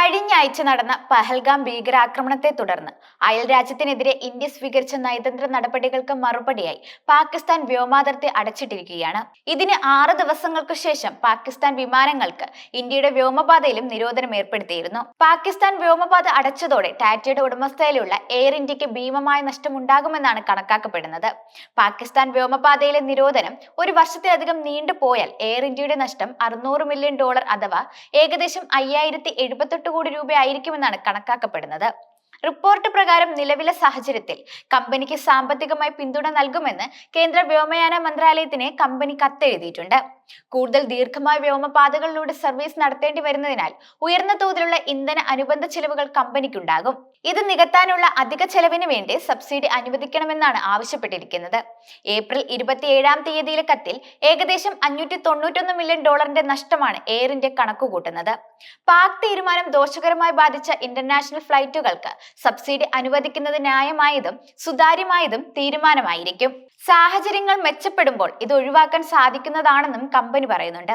കഴിഞ്ഞ ആഴ്ച നടന്ന പഹൽഗാം ഭീകരാക്രമണത്തെ തുടർന്ന് അയൽ രാജ്യത്തിനെതിരെ ഇന്ത്യ സ്വീകരിച്ച നയതന്ത്ര നടപടികൾക്ക് മറുപടിയായി പാകിസ്ഥാൻ വ്യോമാതിർത്തി അടച്ചിട്ടിരിക്കുകയാണ്. ഇതിന് 6 ദിവസങ്ങൾക്ക് ശേഷം പാകിസ്ഥാൻ വിമാനങ്ങൾക്ക് ഇന്ത്യയുടെ വ്യോമപാതയിലും നിരോധനം ഏർപ്പെടുത്തിയിരുന്നു. പാകിസ്ഥാൻ വ്യോമപാത അടച്ചതോടെ ടാറ്റയുടെ ഉടമസ്ഥതയിലുള്ള എയർ ഇന്ത്യക്ക് ഭീമമായ നഷ്ടമുണ്ടാകുമെന്നാണ് കണക്കാക്കപ്പെടുന്നത്. പാകിസ്ഥാൻ വ്യോമപാതയിലെ നിരോധനം ഒരു വർഷത്തിലധികം നീണ്ടുപോയാൽ എയർ ഇന്ത്യയുടെ നഷ്ടം $600 മില്യൺ അഥവാ ഏകദേശം 5078 കോടി രൂപയായിരിക്കുമെന്നാണ് കണക്കാക്കപ്പെടുന്നത്. റിപ്പോർട്ട് പ്രകാരം നിലവിലെ സാഹചര്യത്തിൽ കമ്പനിക്ക് സാമ്പത്തികമായി പിന്തുണ നൽകുമെന്ന് കേന്ദ്ര വ്യോമയാന മന്ത്രാലയത്തിന് കമ്പനി കത്തെഴുതിയിട്ടുണ്ട്. കൂടുതൽ ദീർഘമായ വ്യോമപാതകളിലൂടെ സർവീസ് നടത്തേണ്ടി വരുന്നതിനാൽ ഉയർന്ന തോതിലുള്ള ഇന്ധന അനുബന്ധ ചെലവുകൾ കമ്പനിക്കുണ്ടാകും. ഇത് നികത്താനുള്ള അധിക ചെലവിന് വേണ്ടി സബ്സിഡി അനുവദിക്കണമെന്നാണ് ആവശ്യപ്പെട്ടിരിക്കുന്നത്. ഏപ്രിൽ 27-ാം തീയതിയിലെ കത്തിൽ ഏകദേശം $591 മില്യൺ നഷ്ടമാണ് എയർ ഇന്ത്യ കണക്കുകൂട്ടുന്നത്. പാക് തീരുമാനം ദോഷകരമായി ബാധിച്ച ഇന്റർനാഷണൽ ഫ്ലൈറ്റുകൾക്ക് സബ്സിഡി അനുവദിക്കുന്നത് ന്യായമായതും സുതാര്യമായതും തീരുമാനമായിരിക്കും. സാഹചര്യങ്ങൾ മെച്ചപ്പെടുമ്പോൾ ഇത് ഒഴിവാക്കാൻ സാധിക്കുന്നതാണെന്നും കമ്പനി പറയുന്നുണ്ട്.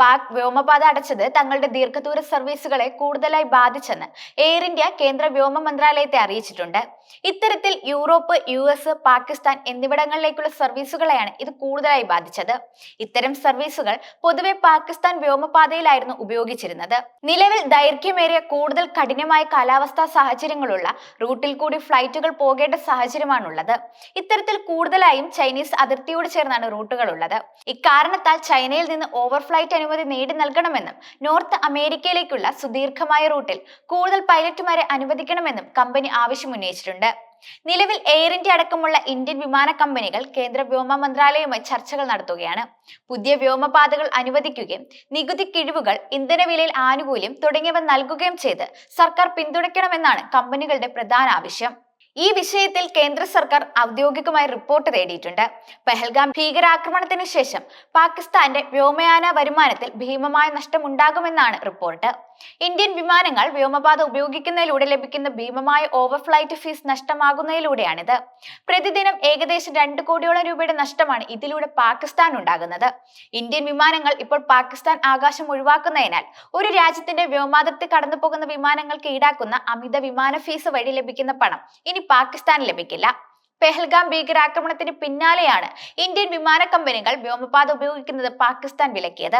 പാക് വ്യോമപാത അടച്ചത് തങ്ങളുടെ ദീർഘദൂര സർവീസുകളെ കൂടുതലായി ബാധിച്ചെന്ന് എയർ ഇന്ത്യ കേന്ദ്ര വ്യോമ മന്ത്രാലയത്തെ അറിയിച്ചിട്ടുണ്ട്. ഇത്തരത്തിൽ യൂറോപ്പ്, US, പാകിസ്ഥാൻ എന്നിവിടങ്ങളിലേക്കുള്ള സർവീസുകളെയാണ് ഇത് കൂടുതലായി ബാധിച്ചത്. ഇത്തരം സർവീസുകൾ പൊതുവെ പാകിസ്ഥാൻ വ്യോമപാതയിലായിരുന്നു ഉപയോഗിച്ചിരുന്നത്. നിലവിൽ ദൈർഘ്യമേറിയ കൂടുതൽ കഠിനമായ കാലാവസ്ഥാ സാഹചര്യങ്ങളുള്ള റൂട്ടിൽ കൂടി ഫ്ലൈറ്റുകൾ പോകേണ്ട സാഹചര്യമാണുള്ളത്. ഇത്തരത്തിൽ കൂടുതലായും ചൈനീസ് അതിർത്തിയോട് ചേർന്നാണ് റൂട്ടുകൾ ഉള്ളത്. ഇക്കാരണത്താൽ ചൈനയിൽ നിന്ന് ഓവർഫ്ലൈറ്റ് അനുമതി നേടി നൽകണമെന്നും നോർത്ത് അമേരിക്കയിലേക്കുള്ള സുദീർഘമായ റൂട്ടിൽ കൂടുതൽ പൈലറ്റുമാരെ അനുവദിക്കണമെന്നും കമ്പനി ആവശ്യമുന്നയിച്ചിട്ടുണ്ട്. നിലവിൽ എയർ ഇന്ത്യ അടക്കമുള്ള ഇന്ത്യൻ വിമാന കമ്പനികൾ കേന്ദ്ര വ്യോമ മന്ത്രാലയവുമായി ചർച്ചകൾ നടത്തുകയാണ്. പുതിയ വ്യോമപാതകൾ അനുവദിക്കുകയും നികുതി കിഴിവുകൾ, ഇന്ധനവിലയിൽ ആനുകൂല്യം തുടങ്ങിയവ നൽകുകയും ചെയ്ത് സർക്കാർ പിന്തുണയ്ക്കണമെന്നാണ് കമ്പനികളുടെ പ്രധാന ആവശ്യം. ഈ വിഷയത്തിൽ കേന്ദ്ര സർക്കാർ ഔദ്യോഗികമായി റിപ്പോർട്ട് തേടിയിട്ടുണ്ട്. പഹൽഗാം ഭീകരാക്രമണത്തിന് ശേഷം പാകിസ്ഥാന്റെ വ്യോമയാന വരുമാനത്തിൽ ഭീമമായ നഷ്ടമുണ്ടാകുമെന്നാണ് റിപ്പോർട്ട്. ഇന്ത്യൻ വിമാനങ്ങൾ വ്യോമപാത ഉപയോഗിക്കുന്നതിലൂടെ ലഭിക്കുന്ന ഭീമമായ ഓവർഫ്ലൈറ്റ് ഫീസ് നഷ്ടമാകുന്നതിലൂടെയാണിത്. പ്രതിദിനം ഏകദേശം 2 കോടിയോളം രൂപയുടെ നഷ്ടമാണ് ഇതിലൂടെ പാകിസ്ഥാൻ ഉണ്ടാകുന്നത്. ഇന്ത്യൻ വിമാനങ്ങൾ ഇപ്പോൾ പാകിസ്ഥാൻ ആകാശം ഒഴിവാക്കുന്നതിനാൽ ഒരു രാജ്യത്തിന്റെ വ്യോമാതിർത്തി കടന്നു പോകുന്ന വിമാനങ്ങൾക്ക് ഈടാക്കുന്ന അമിത വിമാന ഫീസ് വഴി ലഭിക്കുന്ന പണം ഇനി പാകിസ്ഥാന് ലഭിക്കില്ല. പെഹൽഗാം ഭീകരാക്രമണത്തിന് പിന്നാലെയാണ് ഇന്ത്യൻ വിമാന കമ്പനികൾ വ്യോമപാത ഉപയോഗിക്കുന്നത് പാകിസ്ഥാൻ വിലക്കിയത്.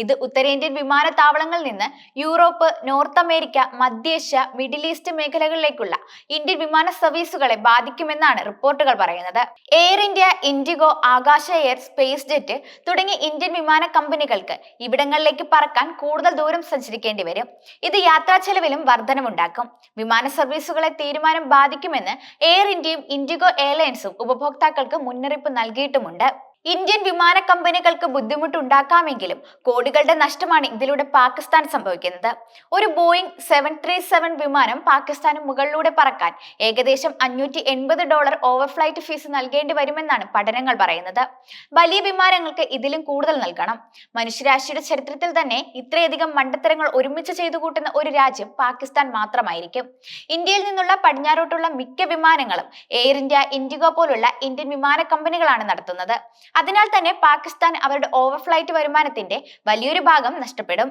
ഇത് ഉത്തരേന്ത്യൻ വിമാനത്താവളങ്ങളിൽ നിന്ന് യൂറോപ്പ്, നോർത്ത് അമേരിക്ക, മധ്യേഷ്യ, മിഡിൽ ഈസ്റ്റ് മേഖലകളിലേക്കുള്ള ഇന്ത്യൻ വിമാന സർവീസുകളെ ബാധിക്കുമെന്നാണ് റിപ്പോർട്ടുകൾ പറയുന്നത്. Air India, IndiGo, Akasa air, SpiceJet തുടങ്ങിയ ഇന്ത്യൻ വിമാന കമ്പനികൾക്ക് ഇവിടങ്ങളിലേക്ക് പറക്കാൻ കൂടുതൽ ദൂരം സഞ്ചരിക്കേണ്ടി വരും. ഇത് യാത്രാ ചെലവിലും വർധനവുണ്ടാക്കും. വിമാന സർവീസുകളെ തീരുമാനം ബാധിക്കുമെന്ന് എയർ ഇന്ത്യയും ഇൻഡിഗോ എയർലൈൻസും ഉപഭോക്താക്കൾക്ക് മുന്നറിയിപ്പ് നൽകിയിട്ടുമുണ്ട്. ഇന്ത്യൻ വിമാന കമ്പനികൾക്ക് ബുദ്ധിമുട്ടുണ്ടാക്കാമെങ്കിലും കോടികളുടെ നഷ്ടമാണ് ഇതിലൂടെ പാകിസ്ഥാൻ സംഭവിക്കുന്നത്. ഒരു ബോയിങ് 737 വിമാനം പാകിസ്ഥാന് മുകളിലൂടെ പറക്കാൻ ഏകദേശം $580 ഓവർഫ്ലൈറ്റ് ഫീസ് നൽകേണ്ടി വരുമെന്നാണ് പഠനങ്ങൾ പറയുന്നത്. വലിയ വിമാനങ്ങൾക്ക് ഇതിലും കൂടുതൽ നൽകണം. മനുഷ്യരാശിയുടെ ചരിത്രത്തിൽ തന്നെ ഇത്രയധികം മണ്ടത്തരങ്ങൾ ഒരുമിച്ച് ചെയ്തു കൂട്ടുന്ന ഒരു രാജ്യം പാകിസ്ഥാൻ മാത്രമായിരിക്കും. ഇന്ത്യയിൽ നിന്നുള്ള പടിഞ്ഞാറോട്ടുള്ള മിക്ക വിമാനങ്ങളും എയർ ഇന്ത്യ, ഇൻഡിഗോ പോലുള്ള ഇന്ത്യൻ വിമാന കമ്പനികളാണ് നടത്തുന്നത്. അതിനാൽ തന്നെ പാകിസ്ഥാൻ അവരുടെ ഓവർഫ്ലൈറ്റ് വരുമാനത്തിന്റെ വലിയൊരു ഭാഗം നഷ്ടപ്പെടും.